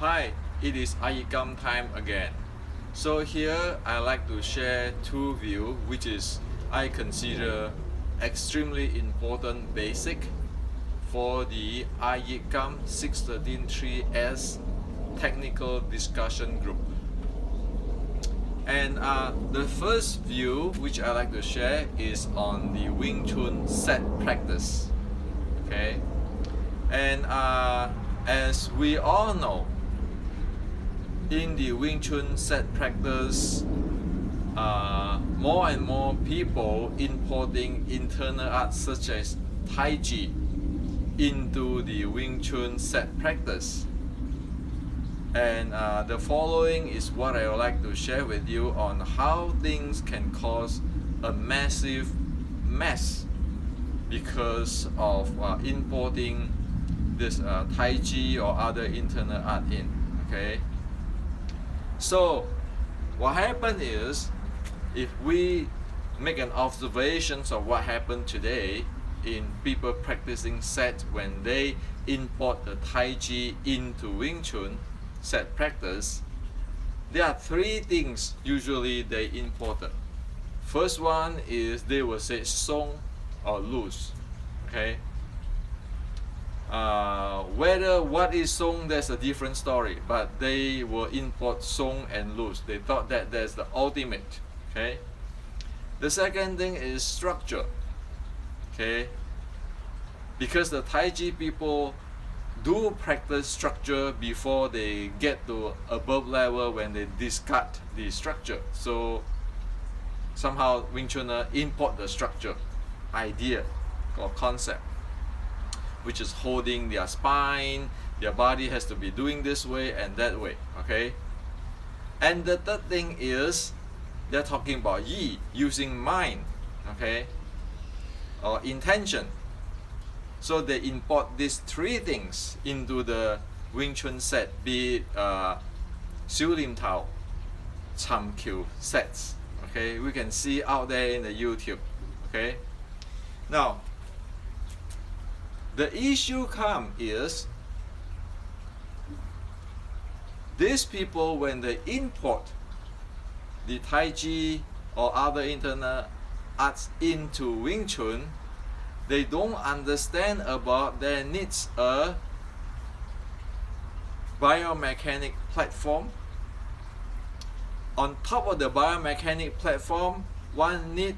Hi, it is iYiKKam time again. So here I like to share two views which is I consider extremely important basic for the iYiKKam 613.3S technical discussion group. And the first view which I like to share is on the Wing Chun set practice. Okay, and as we all know, in the Wing Chun set practice, more and more people importing internal arts such as Tai Chi into the Wing Chun set practice. And the following is what I would like to share with you on how things can cause a massive mess because of importing this Tai Chi or other internal art in. Okay. So what happened is, if we make an observation of what happened today in people practicing set when they import the Tai Chi into Wing Chun set practice, there are three things usually they imported. First one is they will say song or loose. Okay. Whether what is song, that's a different story, but they will import song and loose. They thought that that's the ultimate. Okay. The second thing is structure. Okay. Because the Tai Chi people do practice structure before they get to above level when they discard the structure. So somehow Wing Chuner import the structure idea or concept, which is holding their spine, their body has to be doing this way and that way. Okay. And the third thing is they're talking about yi, using mind, okay, or intention. So they import these three things into the Wing Chun set, be it Xiu Lim Tao, Cham Q sets. Okay, we can see out there in the YouTube. Okay. Now, the issue is these people, when they import the Tai Chi or other internal arts into Wing Chun, they don't understand about there needs a biomechanic platform. On top of the biomechanic platform, one need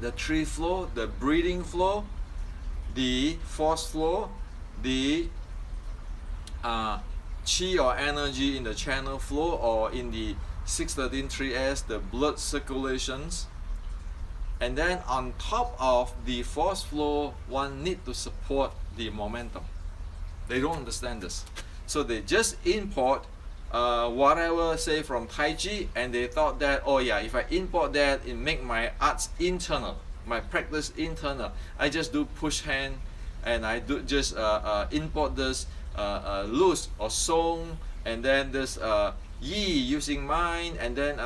the tree flow, the breathing flow, the force flow, the chi or energy in the channel flow, or in the 613.3S, the blood circulations. And then on top of the force flow, one need to support the momentum. They don't understand this. So they just import whatever, say from Tai Chi, and they thought that, oh yeah, if I import that, it make my arts internal, my practice internal. I just do push hand, and I do just import this loose or song, and then this yi, using mind, and then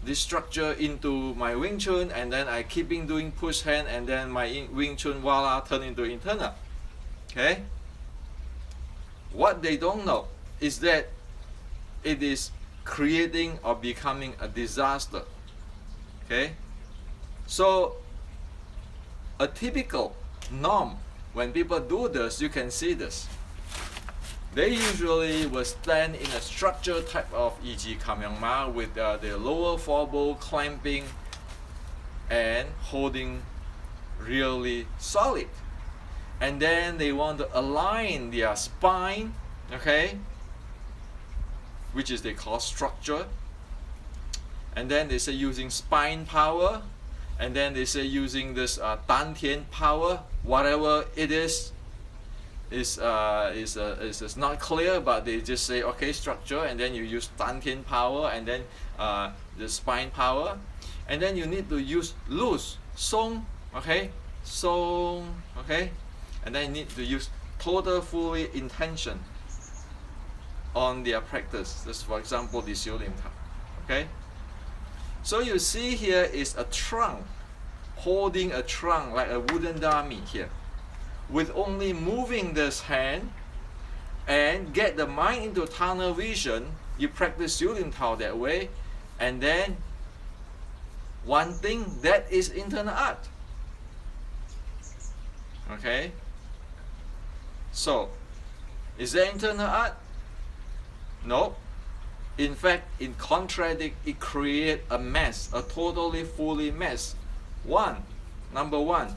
this structure into my Wing Chun, and then I keeping doing push hand, and then my Wing Chun voila turn into internal. Okay. What they don't know is that it is creating or becoming a disaster. Okay. So a typical norm when people do this, you can see this. They usually will stand in a structure type of iYiKKam with their lower forearm clamping and holding really solid. And then they want to align their spine, okay, which is they call structure. And then they say using spine power, and then they say using this Dan Tian power, whatever it is not clear, but they just say okay, structure, and then you use Dan Tian power, and then the spine power, and then you need to use loose song, okay, song, okay, and then you need to use total fully intention on their practice. This, for example, the Xiu Lim Tao. Okay. So you see here is a trunk, holding a trunk like a wooden dummy here, with only moving this hand and get the mind into tunnel vision. You practice Yulin Tao that way, and then one thing that is internal art. Okay? So, is that internal art? No. In fact, in contradict, it creates a mess, a totally fully mess. Number one,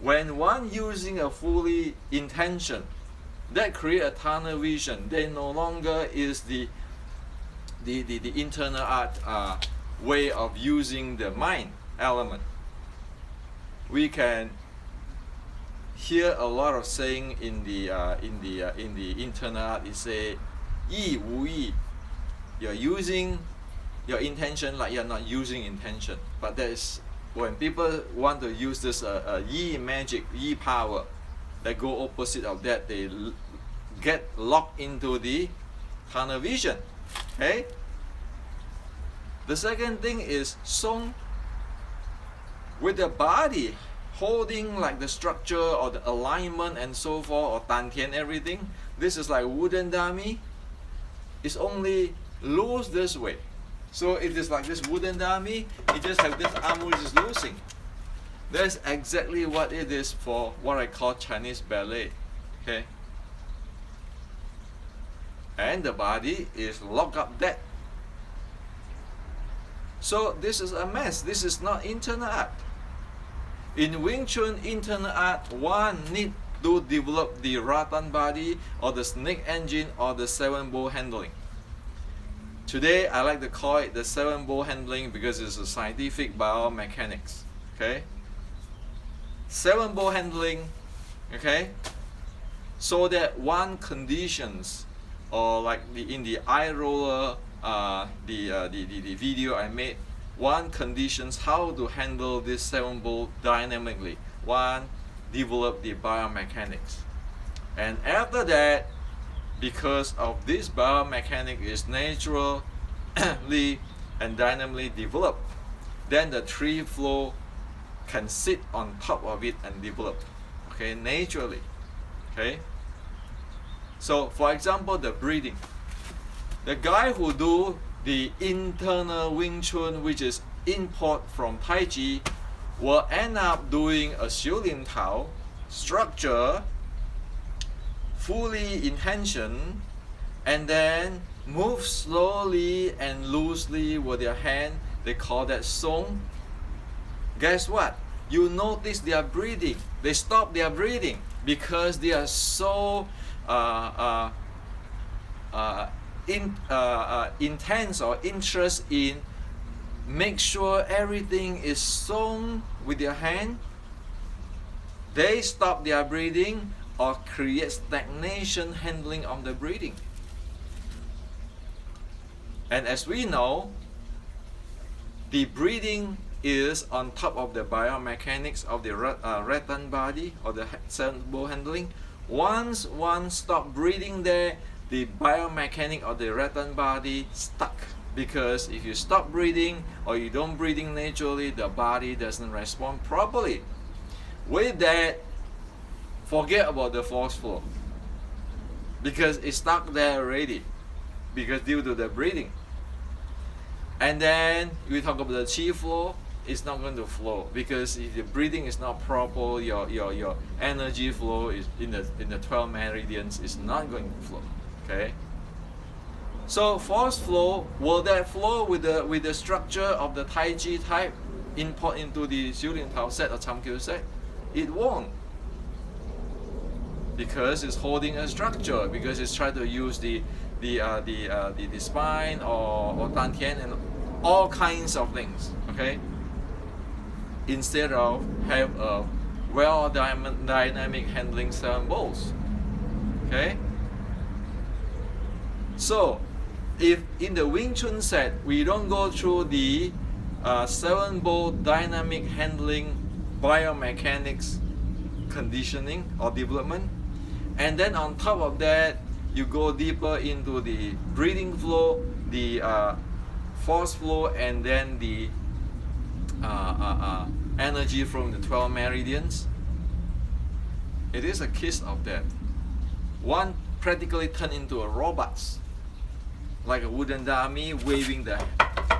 when one using a fully intention, that create a tunnel vision, then no longer is the internal art way of using the mind element. We can hear a lot of saying in the internal art. It say, 意无意. You're using your intention like you're not using intention. But that is when people want to use this yi magic, yi power, that go opposite of that, they get locked into the tunnel vision. Okay. The second thing is song, with the body holding like the structure or the alignment and so forth, or dantian, everything. This is like wooden dummy. It's only loose this way. So if it's like this wooden dummy, it just have this arm which is loosing. That's exactly what it is for what I call Chinese ballet. Okay. And the body is locked up dead. So this is a mess. This is not internal art. In Wing Chun internal art, one need to develop the rattan body or the snake engine or the 7-bow handling. Today I like to call it the 7-bow handling because it's a scientific biomechanics. Okay? 7-bow handling, okay? So that one conditions, or like in the eye roller, the video I made, one conditions how to handle this 7-bow dynamically. One, develop the biomechanics. And after that, because of this biomechanics is naturally and dynamically developed, then the 3 flow can sit on top of it and develop, okay, naturally. Okay. So for example, the breathing. The guy who do the internal Wing Chun, which is import from Tai Chi, will end up doing a Xiulin Tao structure, fully intention, and then move slowly and loosely with their hand. They call that song. Guess what? You notice they are breathing. They stop their breathing because they are so intense or interest in make sure everything is sewn with their hand. They stop their breathing or create stagnation handling of the breathing. And as we know, the breathing is on top of the biomechanics of the rattan body or the 7-bow handling. Once one stop breathing there, the biomechanic of the rattan body stuck. Because if you stop breathing or you don't breathing naturally, the body doesn't respond properly. With that, forget about the force flow, because it's stuck there already, because due to the breathing. And then we talk about the chi flow. It's not going to flow because if the breathing is not proper, your energy flow is in the 12 meridians is not going to flow. Okay. So force flow, will that flow with the structure of the Tai Chi type import into the Xiulin Tao set or Chamkyu set? It won't, because it's holding a structure, because it's trying to use the spine or dantian and all kinds of things. Okay. Instead of have a well dynamic handling 7 bows. Okay. So if in the Wing Chun set we don't go through the 7-bow dynamic handling biomechanics conditioning or development, and then on top of that you go deeper into the breathing flow, the force flow, and then the energy from the 12 meridians, it is a kiss of that. one practically turned into a robot, like a wooden dummy, waving the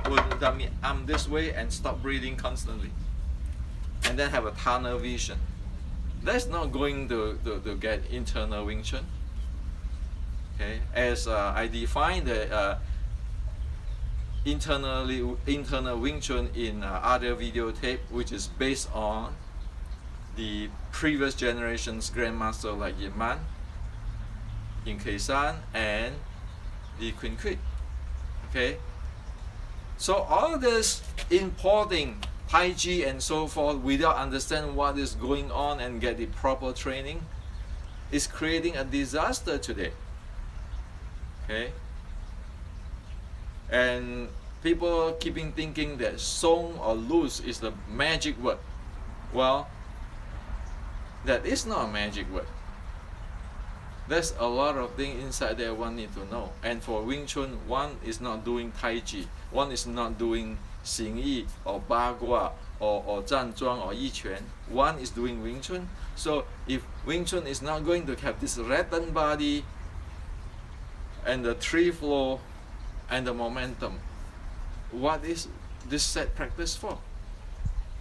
wooden dummy arm this way and stop breathing constantly, and then have a tunnel vision. That's not going to get internal Wing Chun. Okay, as I define the internal Wing Chun in other videotape, which is based on the previous generation's grandmaster like Yiman, Yin Kei San, and the Queen Quid. Okay, so all this importing Tai Chi and so forth without understanding what is going on and get the proper training is creating a disaster today. Okay, and people keeping thinking that song or loose is the magic word. Well, that is not a magic word. There's a lot of things inside there one need to know. And for Wing Chun, one is not doing Tai Chi, one is not doing Xing Yi or Ba Gua or Zhan Zhuang or Yi Quan. One is doing Wing Chun. So if Wing Chun is not going to have this rattan body and the tree flow and the momentum, what is this set practice for?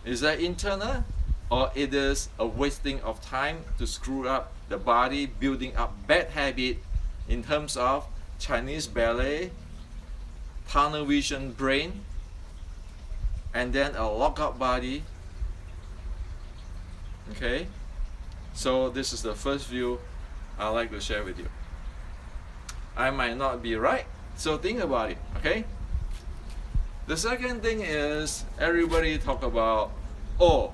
Is that internal, or it is a wasting of time to screw up the body, building up bad habit in terms of Chinese ballet, tunnel vision brain, and then a lockout body? Okay, so this is the first view I'd like to share with you. I might not be right, so think about it. Okay, the second thing is everybody talk about, oh,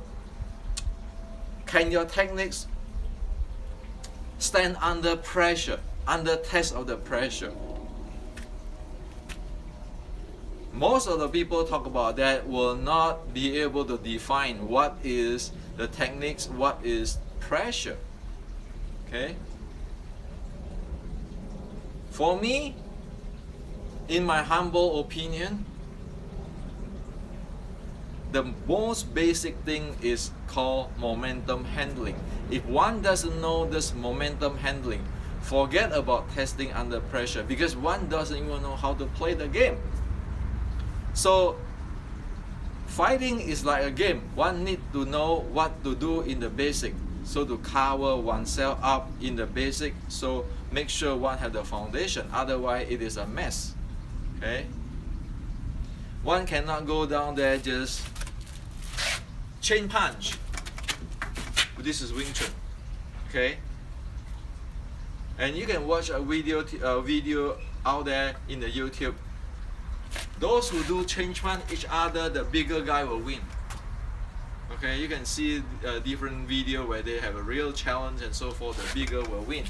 can your techniques stand under pressure, under test of the pressure? Most of the people talk about that will not be able to define what is the techniques, what is pressure. Okay? For me, in my humble opinion, the most basic thing is called momentum handling. If one doesn't know this momentum handling, forget about testing under pressure, because one doesn't even know how to play the game. So fighting is like a game. One need to know what to do in the basic, so to cover oneself up in the basic, so make sure one have the foundation, otherwise it is a mess. Okay, one cannot go down there just chain punch. This is Wing Chun. Okay, and you can watch a video out there in the YouTube. Those who do chain punch each other, the bigger guy will win. Okay, you can see a different video where they have a real challenge and so forth. The bigger will win.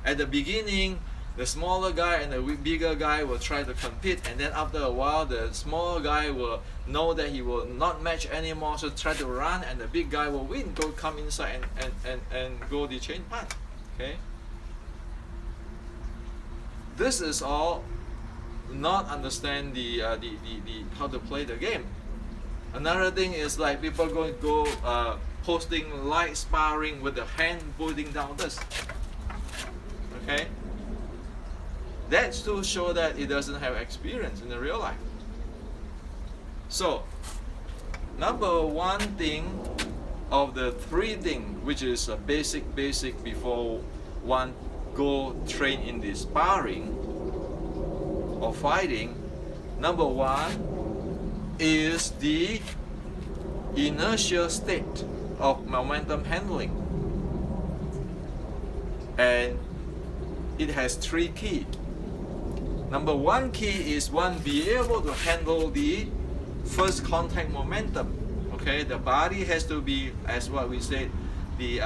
At the beginning, the smaller guy and the bigger guy will try to compete, and then after a while, the smaller guy will know that he will not match anymore, so try to run, and the big guy will win. Go come inside and go the chain punch. Okay. This is all not understand the how to play the game. Another thing is like people going to go posting light sparring with the hand putting down this. Okay, that's to show that it doesn't have experience in the real life. So number one thing of the three things, which is a basic before one go train in the sparring or fighting, number one is the inertial state of momentum handling, and it has three keys. Number one key is one be able to handle the first contact momentum. Okay, the body has to be, as what we said, the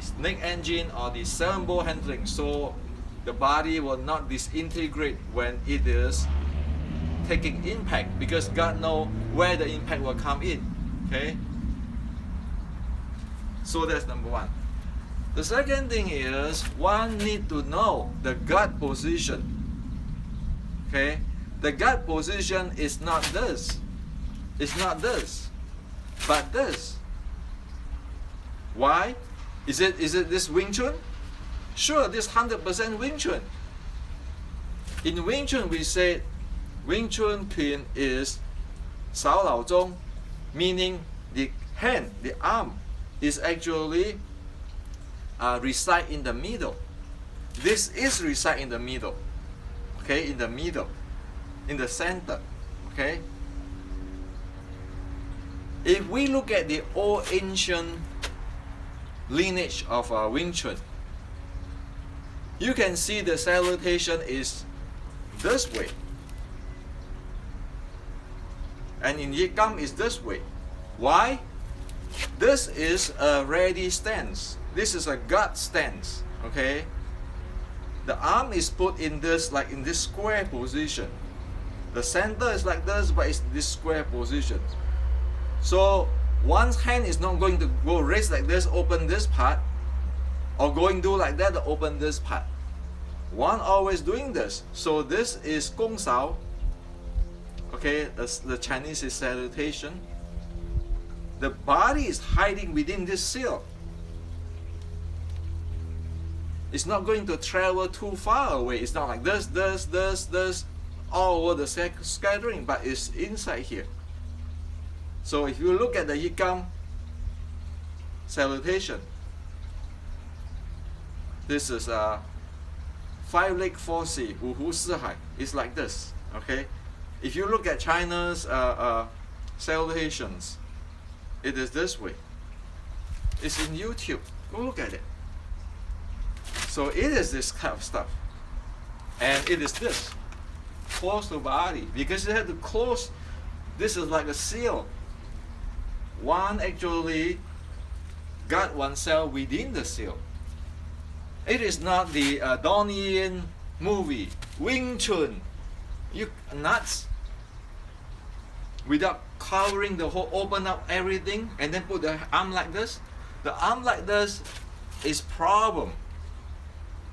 snake engine or the 7-ball handling, so the body will not disintegrate when it is taking impact, because God knows where the impact will come in. Okay, so that's number one. The second thing is one need to know the guard position. Okay, the guard position is not this, it's not this, but this. Why? Is it this Wing Chun? Sure, this 100% Wing Chun. In Wing Chun, we say Wing Chun pin is 少老中, meaning the hand, the arm, is actually reside in the middle. This is reside in the middle. Okay, in the middle, in the center. Okay. If we look at the old ancient lineage of Wing Chun, you can see the salutation is this way, and in iYiKKam is this way. Why? This is a ready stance. This is a guard stance. Okay. The arm is put in this, like in this square position. The center is like this, but it's this square position. So one's hand is not going to go raise like this, open this part, or going do like that to open this part. One always doing this. So this is Gong Sao. Okay, the Chinese is salutation. The body is hiding within this seal. It's not going to travel too far away. It's not like this, all over the scattering, but it's inside here. So if you look at the iYiKKam salutation, this is a 5-leg 4C, 五湖四海. It's like this. Okay. If you look at China's salutations, it is this way. It's in YouTube. Go look at it. So it is this kind of stuff, and it is this. Close the body, because you have to close. This is like a seal. One actually got oneself within the seal. It is not the Donnie Yen movie, Wing Chun. You nuts? Without covering the whole, open up everything, and then put the arm like this. The arm like this is problem.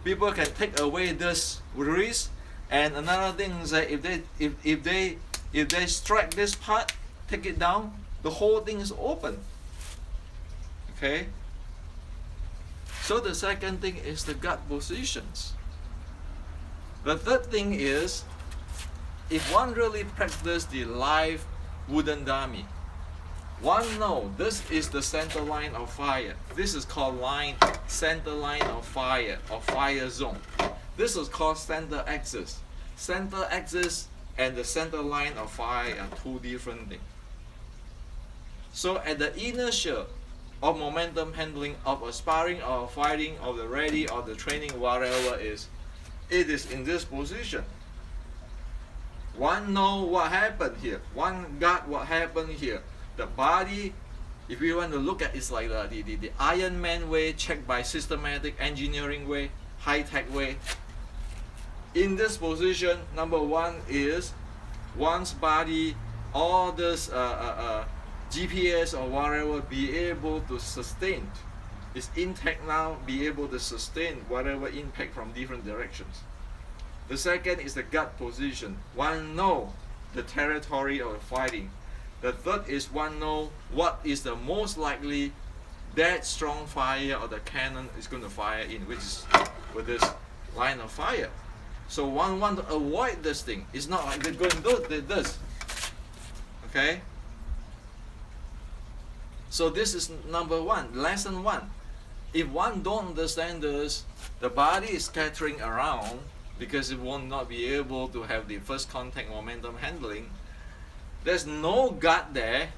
People can take away this wrist, and another thing is that if they strike this part, take it down, the whole thing is open. Okay. So the second thing is the gut positions. The third thing is, if one really practice the live wooden dummy, one know this is the center line of fire. This is called center line of fire, or fire zone. This is called center axis. Center axis and the center line of fire are two different things. So at the inertia of momentum handling, of a sparring or fighting, or the ready or the training, whatever is, it is in this position. One know what happened here. One got what happened here. The body, if we want to look at, it's like the Iron Man way, checked by systematic engineering way, high-tech way. In this position, number one is one's body, all this GPS or whatever, be able to sustain. It's intact now, be able to sustain whatever impact from different directions. The second is the gut position. One know the territory of fighting. The third is one know what is the most likely that strong fire or the cannon is going to fire in, which is with this line of fire. So one want to avoid this thing. It's not like they're going to do this. Okay? So this is number one, lesson one. If one don't understand this, the body is scattering around because it will not be able to have the first contact momentum handling. There's no gut there,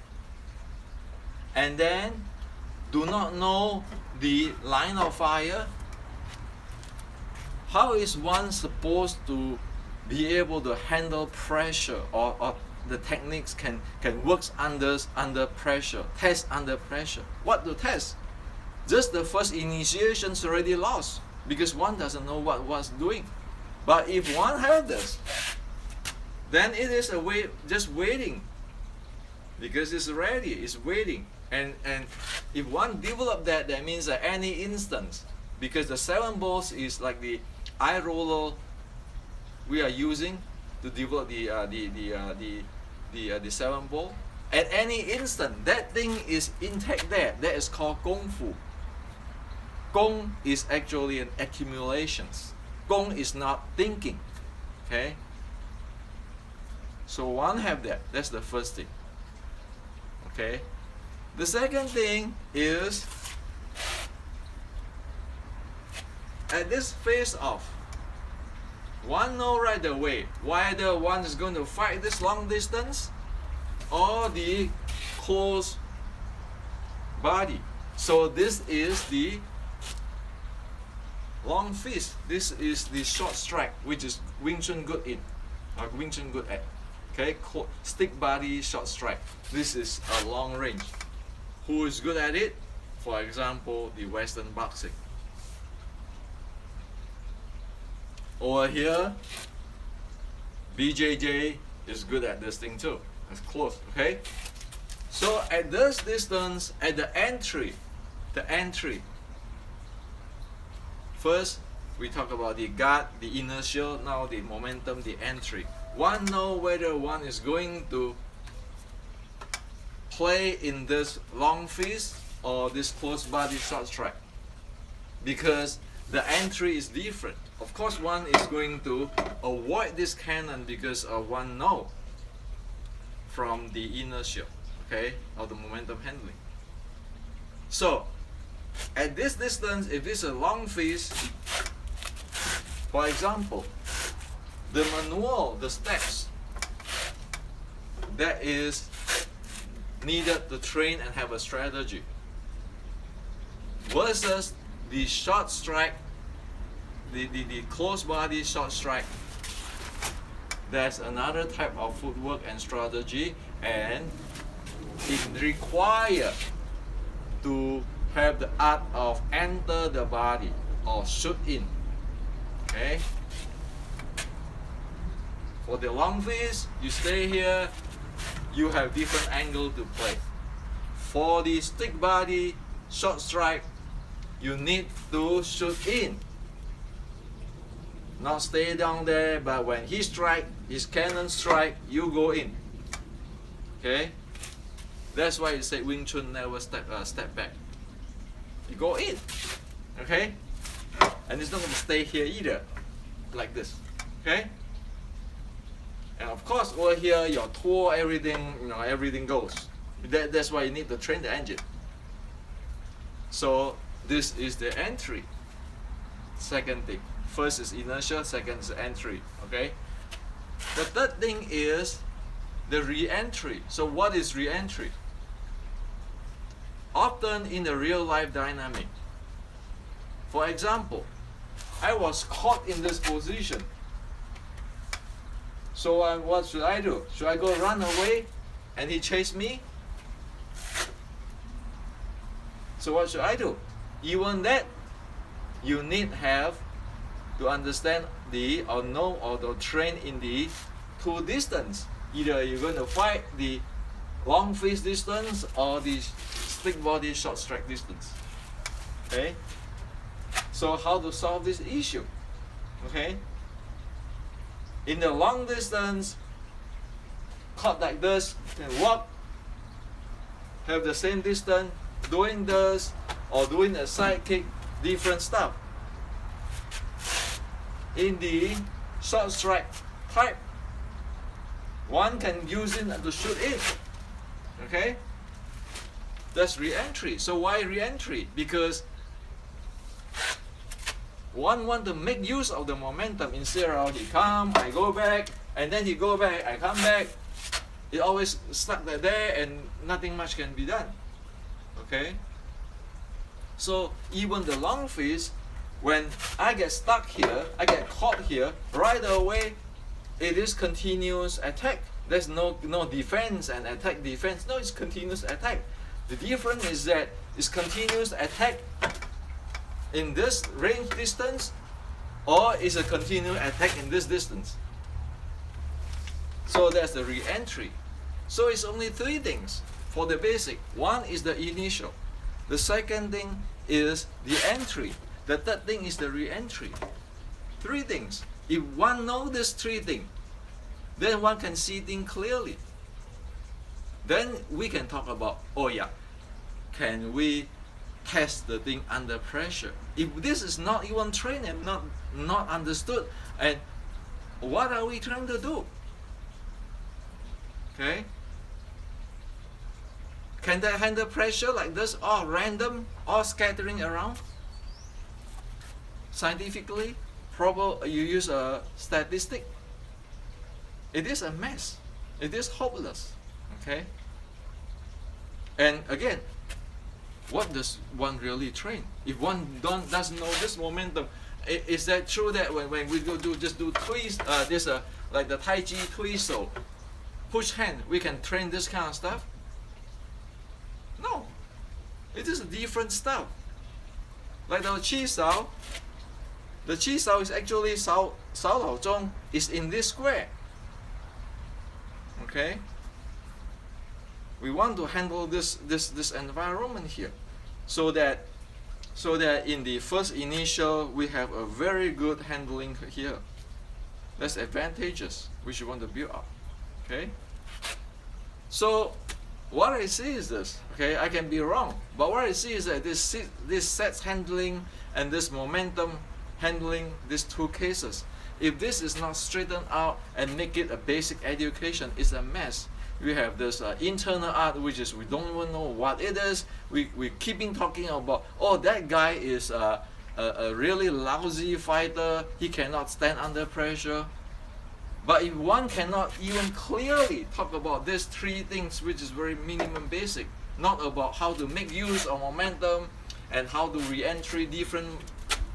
and then do not know the line of fire. How is one supposed to be able to handle pressure, or the techniques can work under pressure, test under pressure? What to test? Just the first initiation's already lost because one doesn't know what one's doing. But if one has this, then it is a way just waiting, because it's ready, it's waiting. And if one develop that, that means at any instance, because the 7 balls is like the eye roller we are using to develop the 7 ball. At any instant, that thing is intact there. That is called Kung Fu. Gong is actually an accumulations. Gong is not thinking. Okay? So one have that. That's the first thing. Okay? The second thing is at this face off, one know right away whether one is going to fight this long distance or the close body. So this is the long fist. This is the short strike, which is Wing Chun good in, or Wing Chun good at. Okay, stick body, short strike. This is a long range. Who is good at it? For example, the Western boxing. Over here, BJJ is good at this thing too. That's close, okay? So at this distance, at the entry, first we talk about the guard, the inertia, now the momentum, the entry. One know whether one is going to play in this long fist or this close body short strike, because the entry is different. Of course, one is going to avoid this cannon because of one know from the inertia, okay, of the momentum handling. So at this distance, if it's a long fist, for example, the manual, the steps that is needed to train and have a strategy versus the short strike, the close body short strike. There's another type of footwork and strategy, and it requires to have the art of enter the body or shoot in. Okay? For the long fist, you stay here, you have different angle to play. For the stick body, short strike, you need to shoot in. Not stay down there, but when he strike, his cannon strike, you go in. Okay? That's why you say Wing Chun never step back. You go in. Okay? And it's not going to stay here either, like this. Okay? And of course, over here, your toe, everything, everything goes. That's why you need to train the engine. So this is the entry. Second thing. First is inertia, second is entry. Okay? The third thing is the re-entry. So what is re-entry? Often in the real life dynamic. For example, I was caught in this position. So what should I do? Should I go run away and he chased me? So what should I do? Even that, you need have to understand or know or to train in the two distance. Either you're going to fight the long fist distance or the stick body short strike distance. Okay? So how to solve this issue? Okay? In the long distance, cut like this, and walk, have the same distance, doing this or doing a side kick, different stuff. In the short strike type, one can use it to shoot in. Okay? That's re-entry. So why re-entry? Because one want to make use of the momentum instead of he come, I go back, and then he go back, I come back. It always stuck there and nothing much can be done. Okay? So even the long fist, when I get stuck here, I get caught here, right away, it is continuous attack. There's no defense and attack defense. No, it's continuous attack. The difference is that it's continuous attack in this range distance, or is a continuous attack in this distance. So that's the re-entry. So it's only three things for the basic. One is the initial. The second thing is the entry. The third thing is the re-entry. Three things. If one knows these three things, then one can see things clearly. Then we can talk about, oh yeah, can we test the thing under pressure. If this is not even trained and not understood, and what are we trying to do? Okay? Can they handle pressure like this, all random, all scattering around? Scientifically, probably you use a statistic. It is a mess. It is hopeless. Okay? And again, what does one really train? If one doesn't know this momentum, is that true that when we go do twist, like the Tai Chi twist, so push hand, we can train this kind of stuff? No, it is different stuff. Like the Qi Sao, the Qi Sao is actually Sao Lao Zhong is in this square. Okay, we want to handle this environment here, so that in the first initial we have a very good handling here. That's advantageous which you want to build up. Okay, so what I see is this. Okay, I can be wrong, but what I see is that this sets handling and this momentum handling, these two cases, if this is not straightened out and make it a basic education, it's a mess. We have this internal art, which is we don't even know what it is. We keeping talking about, oh, that guy is a really lousy fighter. He cannot stand under pressure. But if one cannot even clearly talk about these three things, which is very minimum basic, not about how to make use of momentum and how to re-entry different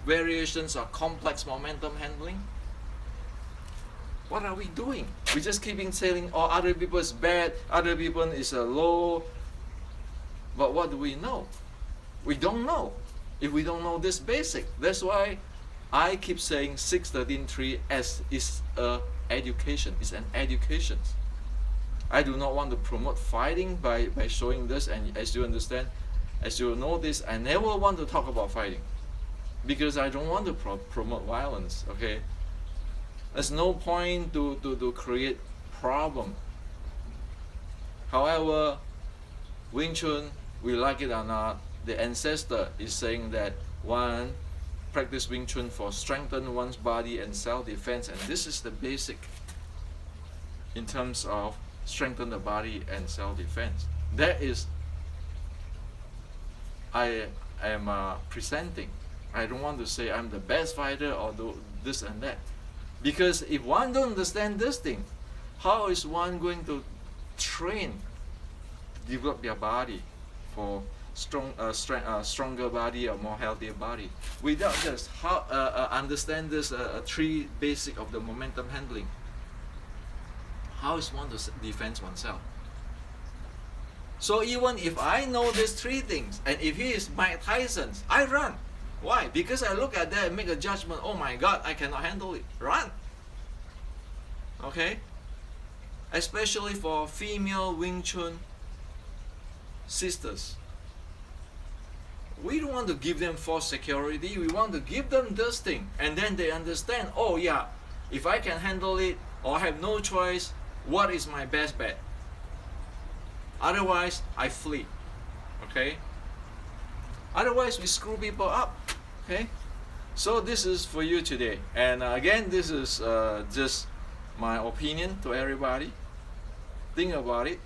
variations of complex momentum handling, what are we doing? We just keeping saying, oh, other people is bad, other people is low. But what do we know? We don't know. If we don't know this basic, that's why I keep saying 613.3 is a education. It's an education. I do not want to promote fighting by showing this, and as you understand, as you know this, I never want to talk about fighting because I don't want to promote violence. Okay. There's no point to create problem. However, Wing Chun, we like it or not, the ancestor is saying that one, practice Wing Chun for strengthen one's body and self-defense, and this is the basic in terms of strengthen the body and self-defense. That is, I am presenting. I don't want to say I'm the best fighter or do this and that. Because if one don't understand this thing, how is one going to train, develop their body for stronger body or more healthier body without just understand this three basic of the momentum handling? How is one to defend oneself? So even if I know these three things, and if he is Mike Tyson, I run. Why? Because I look at that and make a judgment, oh my God, I cannot handle it. Run. Okay? Especially for female Wing Chun sisters. We don't want to give them false security. We want to give them this thing. And then they understand, oh yeah, if I can handle it or have no choice, what is my best bet? Otherwise, I flee. Okay? Otherwise, we screw people up. Okay? So this is for you today. And again, this is just my opinion to everybody. Think about it.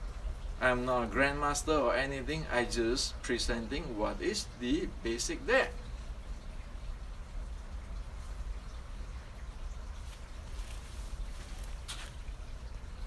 I'm not a grandmaster or anything. I just presenting what is the basic there.